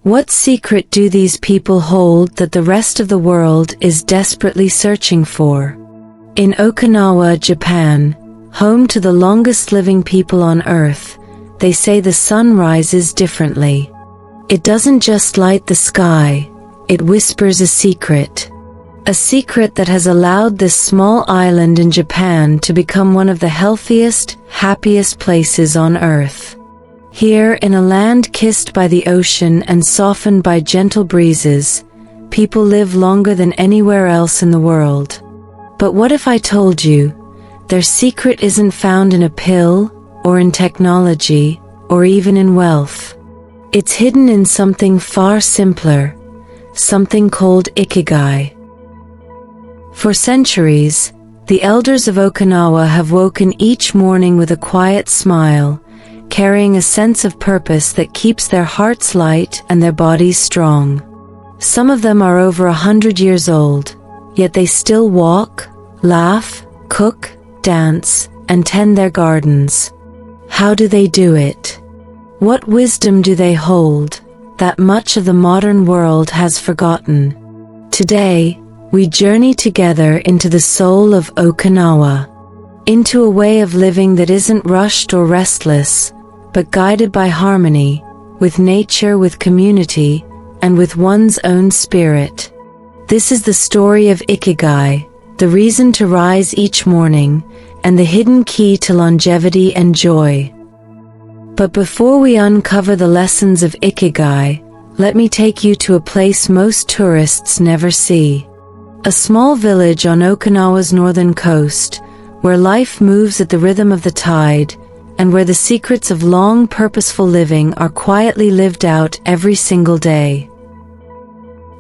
What secret do these people hold that the rest of the world is desperately searching for? In Okinawa, Japan, home to the longest living people on Earth, they say the sun rises differently. It doesn't just light the sky, it whispers a secret. A secret that has allowed this small island in Japan to become one of the healthiest, happiest places on Earth. Here, in a land kissed by the ocean and softened by gentle breezes, people live longer than anywhere else in the world. But what if I told you, their secret isn't found in a pill, or in technology, or even in wealth? It's hidden in something far simpler, something called Ikigai. For centuries, the elders of Okinawa have woken each morning with a quiet smile, carrying a sense of purpose that keeps their hearts light and their bodies strong. Some of them are over 100 years old, yet they still walk, laugh, cook, dance, and tend their gardens. How do they do it? What wisdom do they hold that much of the modern world has forgotten? Today, we journey together into the soul of Okinawa, into a way of living that isn't rushed or restless, but guided by harmony, with nature, with community, and with one's own spirit. This is the story of Ikigai, the reason to rise each morning, and the hidden key to longevity and joy. But before we uncover the lessons of Ikigai, let me take you to a place most tourists never see. A small village on Okinawa's northern coast, where life moves at the rhythm of the tide, and where the secrets of long, purposeful living are quietly lived out every single day.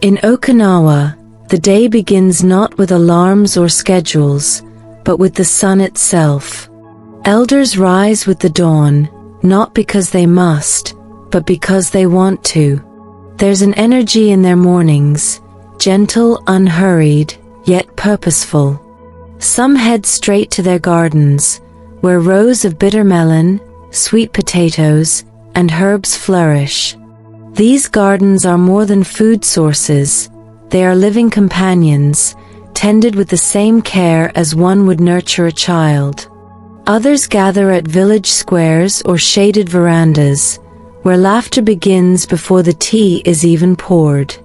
In Okinawa, the day begins not with alarms or schedules, but with the sun itself. Elders rise with the dawn, not because they must, but because they want to. There's an energy in their mornings, gentle, unhurried, yet purposeful. Some head straight to their gardens, where rows of bitter melon, sweet potatoes, and herbs flourish. These gardens are more than food sources, they are living companions, tended with the same care as one would nurture a child. Others gather at village squares or shaded verandas, where laughter begins before the tea is even poured.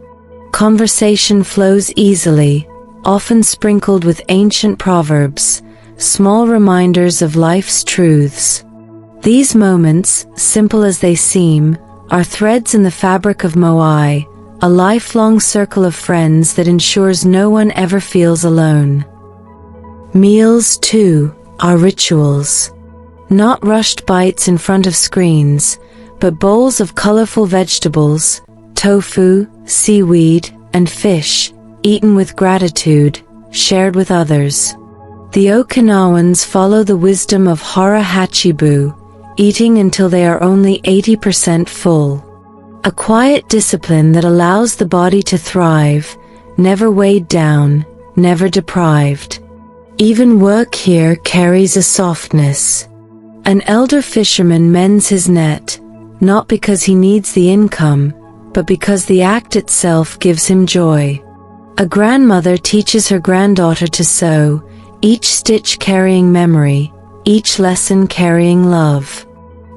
Conversation flows easily, often sprinkled with ancient proverbs, small reminders of life's truths. These moments, simple as they seem, are threads in the fabric of Moai, a lifelong circle of friends that ensures no one ever feels alone. Meals, too, are rituals. Not rushed bites in front of screens, but bowls of colorful vegetables, tofu, seaweed, and fish, eaten with gratitude, shared with others. The Okinawans follow the wisdom of hara hachibu, eating until they are only 80% full. A quiet discipline that allows the body to thrive, never weighed down, never deprived. Even work here carries a softness. An elder fisherman mends his net, not because he needs the income, but because the act itself gives him joy. A grandmother teaches her granddaughter to sew, each stitch carrying memory, each lesson carrying love.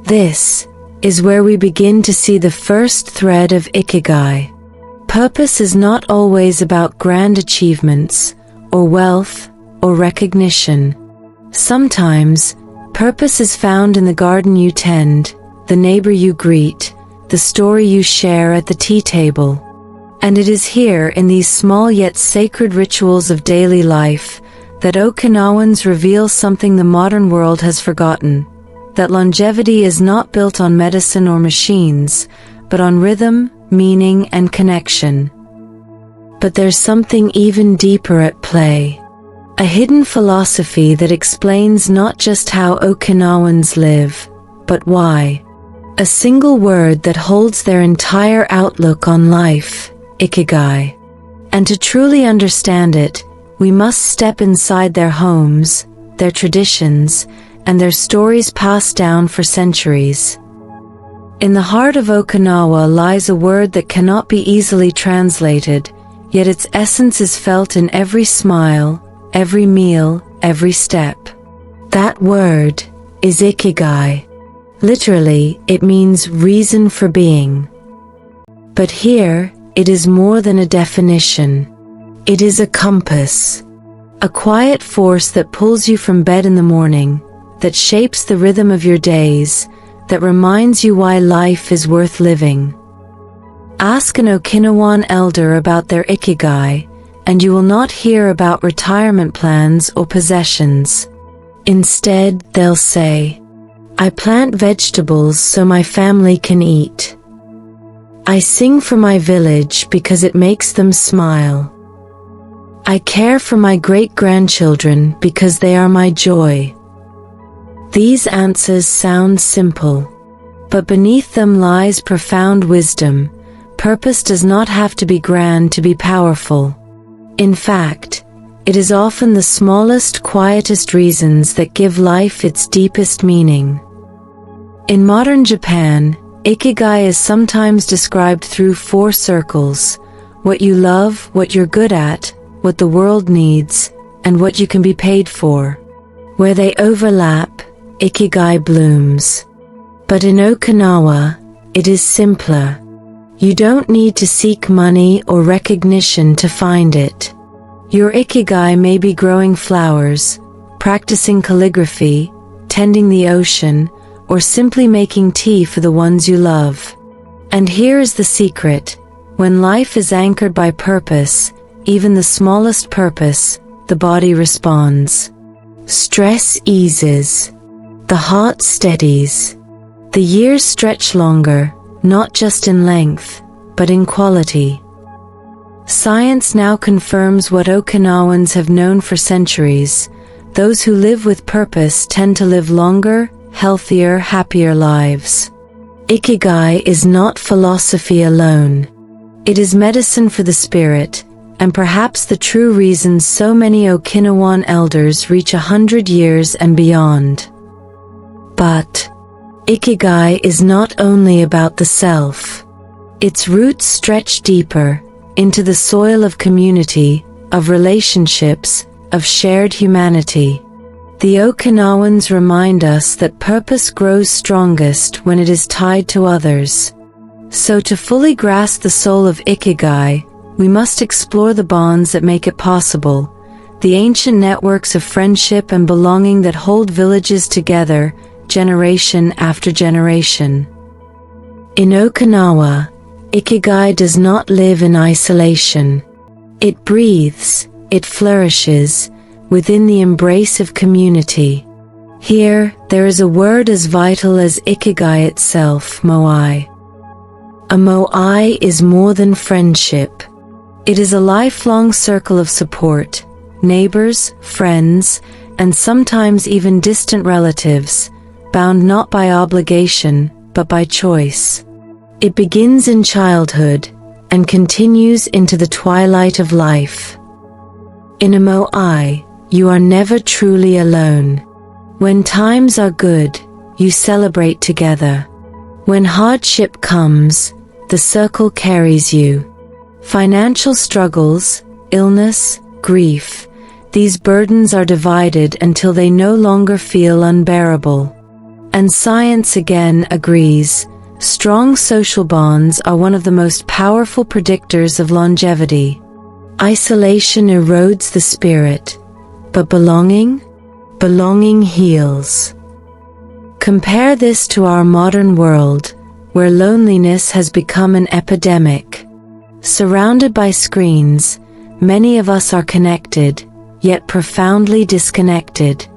This is where we begin to see the first thread of Ikigai. Purpose is not always about grand achievements, or wealth, or recognition. Sometimes, purpose is found in the garden you tend, the neighbor you greet, the story you share at the tea table. And it is here, in these small yet sacred rituals of daily life, that Okinawans reveal something the modern world has forgotten, that longevity is not built on medicine or machines, but on rhythm, meaning, and connection. But there's something even deeper at play. A hidden philosophy that explains not just how Okinawans live, but why. A single word that holds their entire outlook on life, Ikigai. And to truly understand it, we must step inside their homes, their traditions, and their stories passed down for centuries. In the heart of Okinawa lies a word that cannot be easily translated, yet its essence is felt in every smile, every meal, every step. That word is Ikigai. Literally, it means reason for being. But here, it is more than a definition. It is a compass. A quiet force that pulls you from bed in the morning, that shapes the rhythm of your days, that reminds you why life is worth living. Ask an Okinawan elder about their Ikigai, and you will not hear about retirement plans or possessions. Instead, they'll say, "I plant vegetables so my family can eat. I sing for my village because it makes them smile. I care for my great-grandchildren because they are my joy." These answers sound simple, but beneath them lies profound wisdom. Purpose does not have to be grand to be powerful. In fact, it is often the smallest, quietest reasons that give life its deepest meaning. In modern Japan, Ikigai is sometimes described through 4 circles: what you love, what you're good at, what the world needs, and what you can be paid for. Where they overlap, Ikigai blooms. But in Okinawa, it is simpler. You don't need to seek money or recognition to find it. Your Ikigai may be growing flowers, practicing calligraphy, tending the ocean, or simply making tea for the ones you love. And here is the secret: when life is anchored by purpose, even the smallest purpose, the body responds. Stress eases. The heart steadies. The years stretch longer, not just in length, but in quality. Science now confirms what Okinawans have known for centuries: those who live with purpose tend to live longer, healthier, happier lives. Ikigai is not philosophy alone. It is medicine for the spirit, and perhaps the true reason so many Okinawan elders reach 100 years and beyond. But Ikigai is not only about the self. Its roots stretch deeper, into the soil of community, of relationships, of shared humanity. The Okinawans remind us that purpose grows strongest when it is tied to others. So to fully grasp the soul of Ikigai, we must explore the bonds that make it possible, the ancient networks of friendship and belonging that hold villages together, generation after generation. In Okinawa, Ikigai does not live in isolation. It breathes, it flourishes, within the embrace of community. Here, there is a word as vital as Ikigai itself: Moai. A Moai is more than friendship. It is a lifelong circle of support, neighbors, friends, and sometimes even distant relatives, bound not by obligation, but by choice. It begins in childhood, and continues into the twilight of life. In a Moai, you are never truly alone. When times are good, you celebrate together. When hardship comes, the circle carries you. Financial struggles, illness, grief, these burdens are divided until they no longer feel unbearable. And science again agrees, strong social bonds are one of the most powerful predictors of longevity. Isolation erodes the spirit, but belonging heals. Compare this to our modern world, where loneliness has become an epidemic. Surrounded by screens, many of us are connected, yet profoundly disconnected.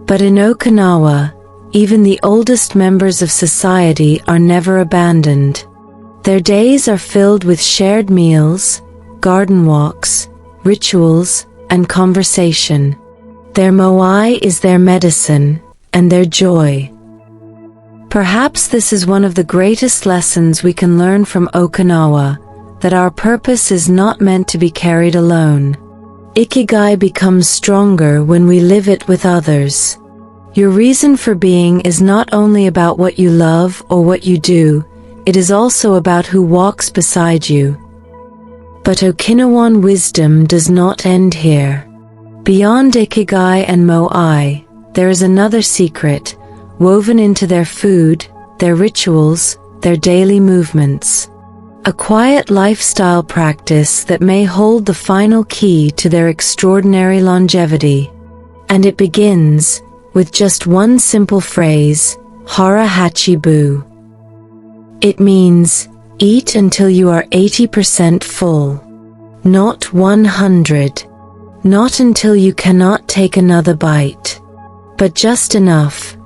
But in Okinawa, even the oldest members of society are never abandoned. Their days are filled with shared meals, garden walks, rituals, and conversation. Their moai is their medicine, and their joy. Perhaps this is one of the greatest lessons we can learn from Okinawa, that our purpose is not meant to be carried alone. Ikigai becomes stronger when we live it with others. Your reason for being is not only about what you love or what you do, it is also about who walks beside you. But Okinawan wisdom does not end here. Beyond Ikigai and Moai, there is another secret, woven into their food, their rituals, their daily movements. A quiet lifestyle practice that may hold the final key to their extraordinary longevity. And it begins with just one simple phrase, Hara Hachibu. It means, eat until you are 80% full. Not 100. Not until you cannot take another bite. But just enough,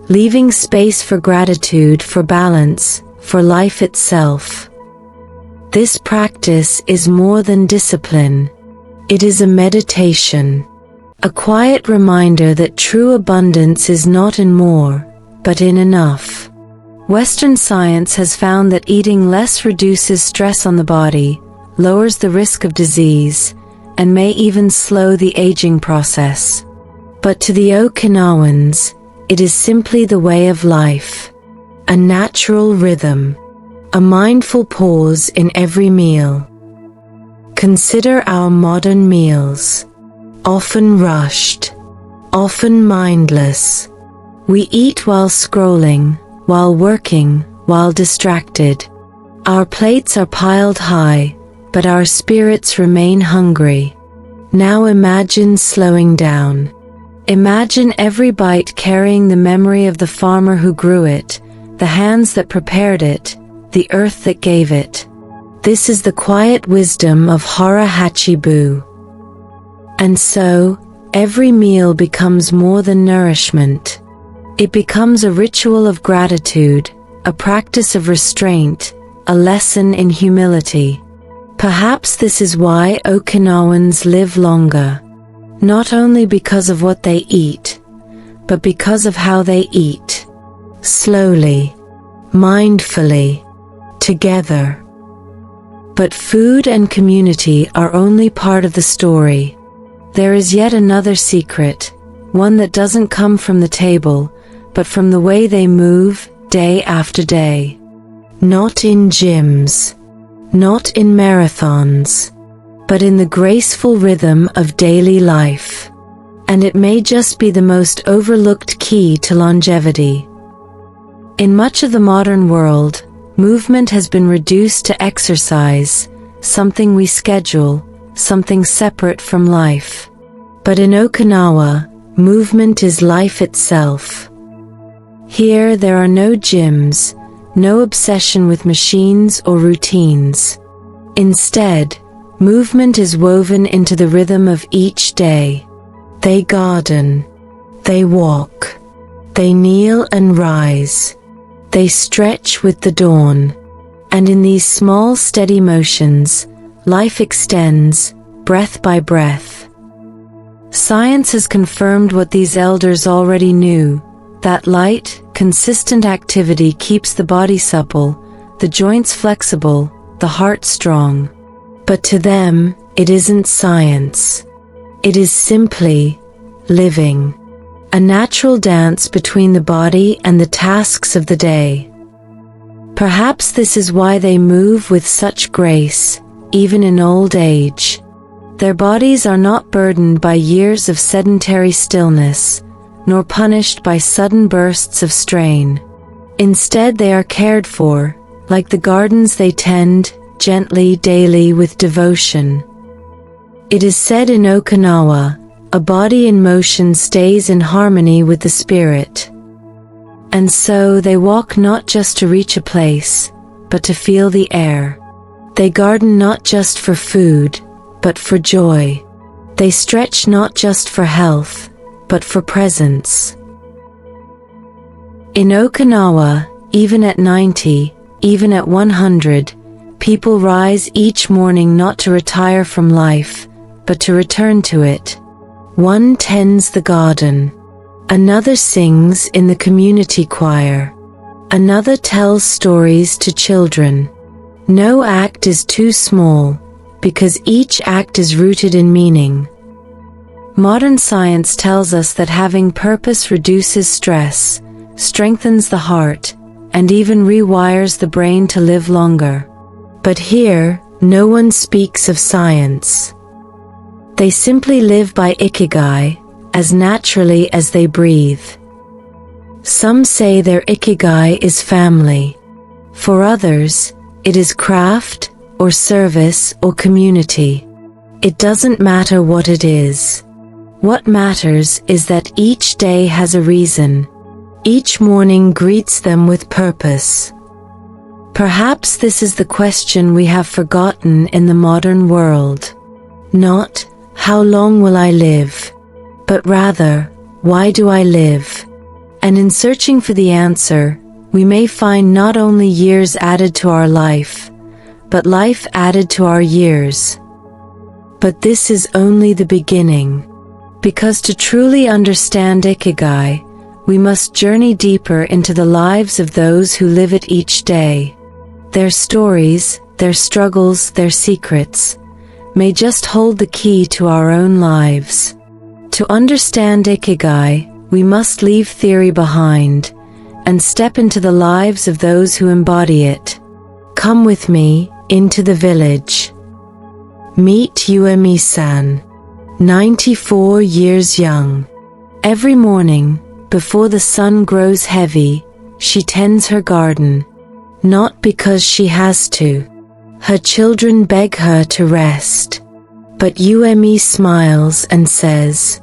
leaving space for gratitude, for balance, for life itself. This practice is more than discipline. It is a meditation. A quiet reminder that true abundance is not in more, but in enough. Western science has found that eating less reduces stress on the body, lowers the risk of disease, and may even slow the aging process. But to the Okinawans, it is simply the way of life. A natural rhythm. A mindful pause in every meal. Consider our modern meals. Often rushed. Often mindless. We eat while scrolling, while working, while distracted. Our plates are piled high, but our spirits remain hungry. Now imagine slowing down. Imagine every bite carrying the memory of the farmer who grew it, the hands that prepared it, the earth that gave it. This is the quiet wisdom of Hara Hachibu. And so, every meal becomes more than nourishment. It becomes a ritual of gratitude, a practice of restraint, a lesson in humility. Perhaps this is why Okinawans live longer. Not only because of what they eat, but because of how they eat. Slowly, mindfully, together. But food and community are only part of the story. There is yet another secret, one that doesn't come from the table, but from the way they move, day after day. Not in gyms, not in marathons, but in the graceful rhythm of daily life. And it may just be the most overlooked key to longevity. In much of the modern world, movement has been reduced to exercise, something we schedule, something separate from life. But in Okinawa, movement is life itself. Here there are no gyms, no obsession with machines or routines. Instead, movement is woven into the rhythm of each day. They garden, they walk, they kneel and rise. They stretch with the dawn, and in these small steady motions, life extends, breath by breath. Science has confirmed what these elders already knew, that light, consistent activity keeps the body supple, the joints flexible, the heart strong. But to them, it isn't science. It is simply living. A natural dance between the body and the tasks of the day. Perhaps this is why they move with such grace, even in old age. Their bodies are not burdened by years of sedentary stillness, nor punished by sudden bursts of strain. Instead, they are cared for, like the gardens they tend, gently, daily, with devotion. It is said in Okinawa, a body in motion stays in harmony with the spirit. And so they walk not just to reach a place, but to feel the air. They garden not just for food, but for joy. They stretch not just for health, but for presence. In Okinawa, even at 90, even at 100, people rise each morning not to retire from life, but to return to it. One tends the garden. Another sings in the community choir. Another tells stories to children. No act is too small, because each act is rooted in meaning. Modern science tells us that having purpose reduces stress, strengthens the heart, and even rewires the brain to live longer. But here, no one speaks of science. They simply live by Ikigai, as naturally as they breathe. Some say their Ikigai is family. For others, it is craft, or service, or community. It doesn't matter what it is. What matters is that each day has a reason. Each morning greets them with purpose. Perhaps this is the question we have forgotten in the modern world. Not, how long will I live? But rather, why do I live? And in searching for the answer, we may find not only years added to our life, but life added to our years. But this is only the beginning. Because to truly understand Ikigai, we must journey deeper into the lives of those who live it each day. Their stories, their struggles, their secrets, may just hold the key to our own lives. To understand Ikigai, we must leave theory behind and step into the lives of those who embody it. Come with me into the village. Meet Yuemi-san, 94 years young. Every morning, before the sun grows heavy, she tends her garden. Not because she has to. Her children beg her to rest. But Yuemi smiles and says,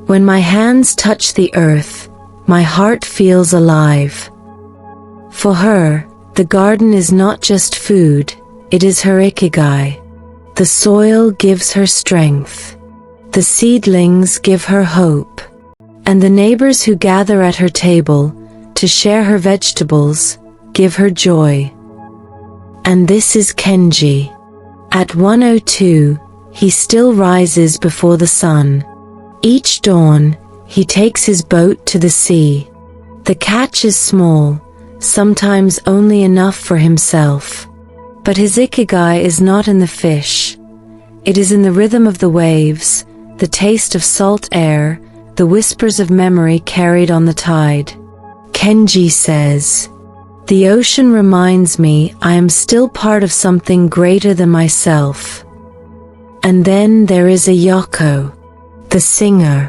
"When my hands touch the earth, my heart feels alive." For her, the garden is not just food, it is her Ikigai. The soil gives her strength. The seedlings give her hope. And the neighbors who gather at her table to share her vegetables give her joy. And this is Kenji. At 102, he still rises before the sun. Each dawn, he takes his boat to the sea. The catch is small, sometimes only enough for himself. But his Ikigai is not in the fish. It is in the rhythm of the waves, the taste of salt air, the whispers of memory carried on the tide. Kenji says, "The ocean reminds me I am still part of something greater than myself." And then there is Ayako, the singer.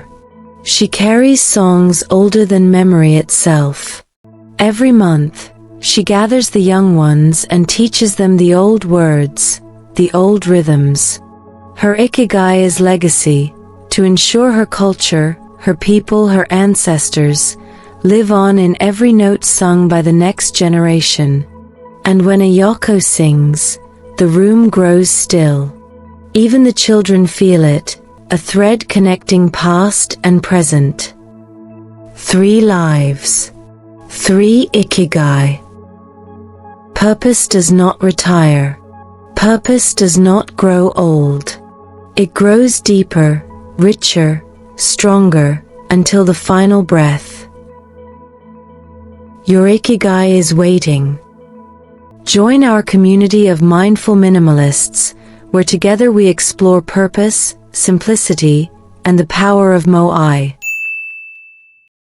She carries songs older than memory itself. Every month, she gathers the young ones and teaches them the old words, the old rhythms. Her Ikigai is legacy, to ensure her culture, her people, her ancestors, live on in every note sung by the next generation. And when Ayako sings, the room grows still. Even the children feel it, a thread connecting past and present. 3 lives. 3 Ikigai. Purpose does not retire. Purpose does not grow old. It grows deeper, richer, stronger, until the final breath. Your Ikigai is waiting. Join our community of mindful minimalists, where together we explore purpose, simplicity, and the power of Moai.